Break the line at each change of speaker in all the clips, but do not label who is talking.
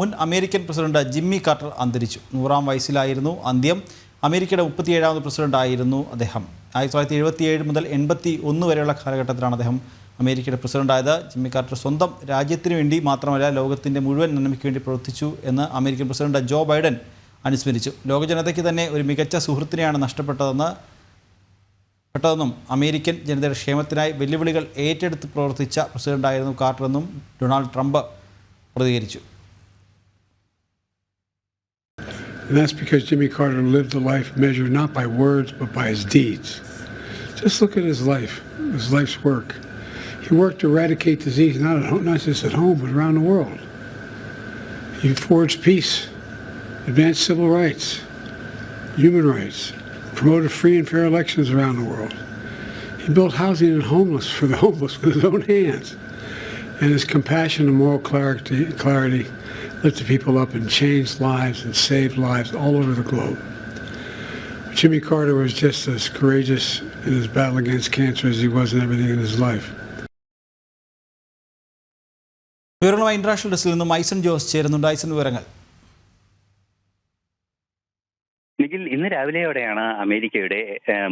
മുൻ American president Jimmy quarter അന്തരിച്ചു. 100-ാം വയസ്സിലായിരുന്നു അന്ത്യം. അമേരിക്കയുടെ 37ാമത് പ്രസിഡന്റായിരുന്നു അദ്ദേഹം. 1977 മുതൽ 81 വരെയുള്ള കാലഘട്ടത്തിലാണ് അദ്ദേഹം അമേരിക്കയുടെ പ്രസിഡന്റായത്. ജിമ്മി കാർട്ടർ സ്വന്തം രാജ്യത്തിന് വേണ്ടി മാത്രമല്ല ലോകത്തിൻ്റെ മുഴുവൻ നന്മയ്ക്ക് വേണ്ടി പ്രവർത്തിച്ചു എന്ന് അമേരിക്കൻ പ്രസിഡന്റ് ജോ ബൈഡൻ അനുസ്മരിച്ചു. ലോകജനതയ്ക്ക് തന്നെ ഒരു മികച്ച സുഹൃത്തിനെയാണ് നഷ്ടപ്പെട്ടതെന്നും അമേരിക്കൻ ജനതയുടെ ക്ഷേമത്തിനായി വെല്ലുവിളികൾ ഏറ്റെടുത്ത് പ്രവർത്തിച്ച പ്രസിഡന്റായിരുന്നു കാർട്ടറെന്നും ഡൊണാൾഡ് ട്രംപ് പ്രതികരിച്ചു.
And that's because Jimmy Carter lived a life measured not by words but by his deeds. Just look at his life's work. He worked to eradicate disease not just at home but around the world. He forged peace, advanced civil rights, human rights, promoted free and fair elections around the world. He built housing for the homeless with his own hands. And his compassion and moral clarity lifted people up and changed lives and saved lives all over the globe. Jimmy Carter was just as courageous in his battle against cancer as he was in everything in his life.
വിവരങ്ങളുമായി international ഡെസ്കിൽ നിന്നും ഐസൺ ജോസ് ചേരുന്നുണ്ട്. ഐസൺ, വിവരങ്ങൾ.
നിഖിൽ, ഇന്ന് രാവിലെയോടെയാണ് അമേരിക്കയുടെ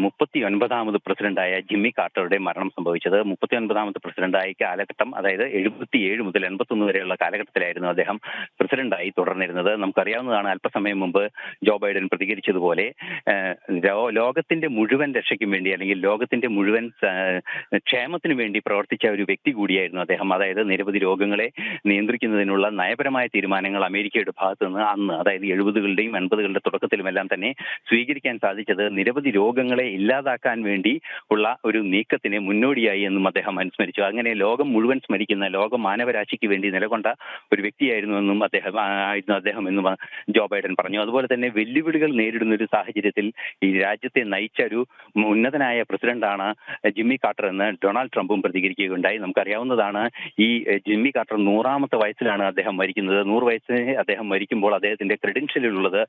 39ാമത് പ്രസിഡന്റായ Jimmy കാർട്ടറുടെ മരണം സംഭവിച്ചത്. 39ാമത് പ്രസിഡന്റായ കാലഘട്ടം, അതായത് 77 മുതൽ 81 വരെയുള്ള കാലഘട്ടത്തിലായിരുന്നു അദ്ദേഹം പ്രസിഡന്റായി തുടർന്നിരുന്നത്. നമുക്കറിയാവുന്നതാണ്, അല്പസമയം മുമ്പ് ജോ ബൈഡൻ പ്രതികരിച്ചതുപോലെ ലോകത്തിന്റെ മുഴുവൻ രക്ഷയ്ക്കും വേണ്ടി, അല്ലെങ്കിൽ ലോകത്തിന്റെ മുഴുവൻ ക്ഷേമത്തിനു വേണ്ടി പ്രവർത്തിച്ച ഒരു വ്യക്തി കൂടിയായിരുന്നു അദ്ദേഹം. അതായത് നിരവധി രോഗങ്ങളെ നിയന്ത്രിക്കുന്നതിനുള്ള നയപരമായ തീരുമാനങ്ങൾ അമേരിക്കയുടെ ഭാഗത്ത് നിന്ന് അന്ന്, അതായത് 70കളുടെയും 80കളുടെ തുടക്കത്തിലുമെല്ലാം തന്നെ സ്വീകരിക്കാൻ സാധിച്ചത് നിരവധി രോഗങ്ങളെ ഇല്ലാതാക്കാൻ വേണ്ടി ഉള്ള ഒരു നീക്കത്തിന് മുന്നോടിയായി എന്നും അദ്ദേഹം അനുസ്മരിച്ചു. അങ്ങനെ ലോകം മുഴുവൻ സ്മരിക്കുന്ന, ലോക മാനവരാശിക്ക് വേണ്ടി നിലകൊണ്ട ഒരു വ്യക്തിയായിരുന്നു എന്നും അദ്ദേഹം എന്നും ജോ ബൈഡൻ പറഞ്ഞു. അതുപോലെ തന്നെ വെല്ലുവിളികൾ നേരിടുന്ന ഒരു സാഹചര്യത്തിൽ ഈ രാജ്യത്തെ നയിച്ച ഒരു ഉന്നതനായ പ്രസിഡന്റാണ് ജിമ്മി കാർട്ടർ എന്ന് ഡൊണാൾഡ് ട്രംപും പ്രതികരിക്കുകയുണ്ടായി. നമുക്കറിയാവുന്നതാണ്, ഈ ജിമ്മി കാർട്ടർ 100ാമത്തെ വയസ്സിലാണ് അദ്ദേഹം മരിക്കുന്നത്. 100 വയസ്സിന് അദ്ദേഹം മരിക്കുമ്പോൾ അദ്ദേഹത്തിന്റെ ക്രെഡൻഷ്യലിലുള്ളത്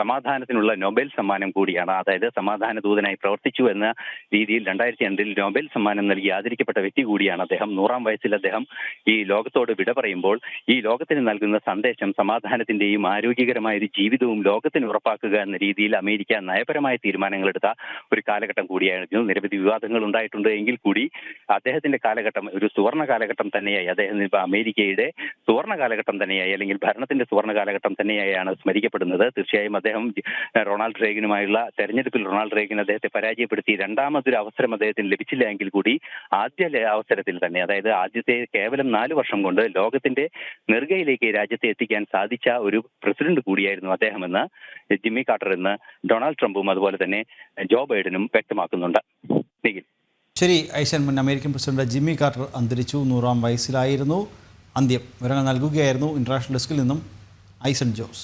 സമാധാനത്തിനുള്ള നൊബേൽ സമ്മാനം കൂടിയാണ്. അതായത് സമാധാന ദൂതനായി പ്രവർത്തിച്ചു എന്ന രീതിയിൽ 2002 നൊബേൽ സമ്മാനം നൽകി ആദരിക്കപ്പെട്ട വ്യക്തി കൂടിയാണ് അദ്ദേഹം. 100ാം വയസ്സിൽ അദ്ദേഹം ഈ ലോകത്തോട് വിട പറയുമ്പോൾ ഈ ലോകത്തിന് നൽകുന്ന സന്ദേശം സമാധാനത്തിന്റെയും ആരോഗ്യകരമായ ഒരു ജീവിതവും ലോകത്തിന് ഉറപ്പാക്കുക എന്ന രീതിയിൽ അമേരിക്ക നയപരമായ തീരുമാനങ്ങൾ എടുത്ത ഒരു കാലഘട്ടം കൂടിയായിരുന്നു. നിരവധി വിവാദങ്ങൾ ഉണ്ടായിട്ടുണ്ട് എങ്കിൽ കൂടി അദ്ദേഹത്തിന്റെ കാലഘട്ടം ഒരു സുവർണ്ണ കാലഘട്ടം തന്നെയായി, അദ്ദേഹം അമേരിക്കയുടെ സുവർണ്ണ കാലഘട്ടം തന്നെയായി, അല്ലെങ്കിൽ ഭരണത്തിന്റെ സുവർണ്ണ കാലഘട്ടം തന്നെയായാണ് സ്മരിക്കപ്പെടുന്നത്. തീർച്ചയായും അദ്ദേഹം റൊണാൾഡ് റേഗനുമായുള്ള തെരഞ്ഞെടുപ്പിൽ റൊണാൾഡ് റേഗൻ അദ്ദേഹത്തെ പരാജയപ്പെടുത്തി രണ്ടാമതൊരു അവസരം അദ്ദേഹത്തിന് ലഭിച്ചില്ല എങ്കിൽ കൂടി ആദ്യ അവസരത്തിൽ തന്നെ, അതായത് ആദ്യത്തെ കേവലം 4 വർഷം കൊണ്ട് ലോകത്തിന്റെ നെറുകയിലേക്ക് രാജ്യത്തെ എത്തിക്കാൻ സാധിച്ച ഒരു പ്രസിഡന്റ് കൂടിയായിരുന്നു അദ്ദേഹമെന്ന് ജിമ്മി കാർട്ടർ എന്ന് ഡൊണാൾഡ് ട്രംപും അതുപോലെ തന്നെ ജോ ബൈഡനും വ്യക്തമാക്കുന്നുണ്ട്.
ശരി ഐസൻ, മുൻ അമേരിക്കൻ പ്രസിഡന്റ് ജിമ്മി കാർട്ടർ അന്തരിച്ചു. 100-ാം വയസ്സിലായിരുന്നു അന്ത്യം. വിവരങ്ങൾ നൽകുകയായിരുന്നു ഇന്റർനാഷണൽ ഡെസ്കിൽ നിന്നും ഐസൺ ജോസ്.